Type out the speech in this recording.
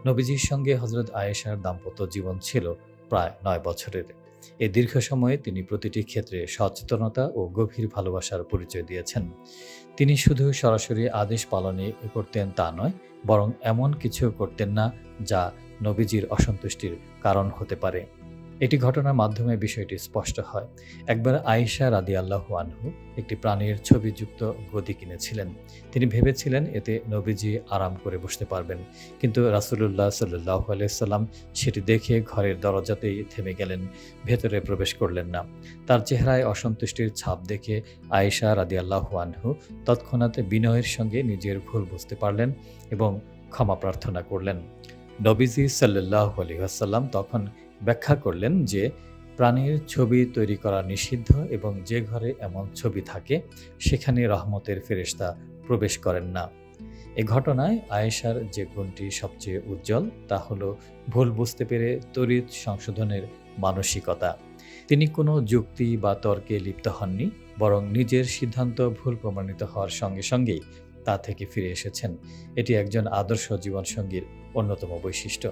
নবীজির সঙ্গে হযরত আয়েশার দাম্পত্য জীবন ছিল প্রায় ৯ বছরের। এই দীর্ঘ সময়ে তিনি প্রতিটি ক্ষেত্রে সচেতনতা ও গভীর ভালোবাসার পরিচয় দিয়েছেন। তিনি শুধু সরাসরি আদেশ পালনে করতেন তা নয়, বরং এমন কিছু করতেন না যা নবীজির অসন্তুষ্টির কারণ হতে পারে। একটি ঘটনার মাধ্যমে বিষয়টি স্পষ্ট হয়। একবার আয়েশা রাদিয়াল্লাহু আনহু একটি প্রাণীর ছবিযুক্ত গদি কিনেছিলেন। তিনি ভেবেছিলেন এতে নবীজি আরাম করে বসতে পারবেন। কিন্তু রাসূলুল্লাহ সাল্লাল্লাহু আলাইহি সাল্লাম সেটি দেখে ঘরের দরজাতেই থেমে গেলেন, ভেতরে প্রবেশ করলেন না। তার চেহারায় অসন্তুষ্টির ছাপ দেখে আয়েশা রাদিয়াল্লাহু আনহু তৎক্ষণাৎ বিনয়ের সঙ্গে নিজের ভুল বুঝতে পারলেন এবং ক্ষমা প্রার্থনা করলেন। নবীজি সাল্লাল্লাহু আলাইহি ওয়াসাল্লাম তখন ব্যাখ্যা করলেন যে প্রাণীর ছবি তৈরি করা নিষিদ্ধ এবং যে ঘরে এমন ছবি থাকে সেখানে রহমতের ফেরেশতা প্রবেশ করেন না। এ ঘটনায় আয়েশার যে গুণটি সবচেয়ে উজ্জ্বল তা হলো ভুল বুঝতে পেরে তড়িৎ সংশোধনের মানসিকতা। তিনি কোনো যুক্তি বা তর্কে লিপ্ত হননি, বরং নিজের সিদ্ধান্ত ভুল প্রমাণিত হওয়ার সঙ্গে সঙ্গেই তা থেকে ফিরে এসেছেন। এটি একজন আদর্শ জীবনসঙ্গীর অন্যতম বৈশিষ্ট্য।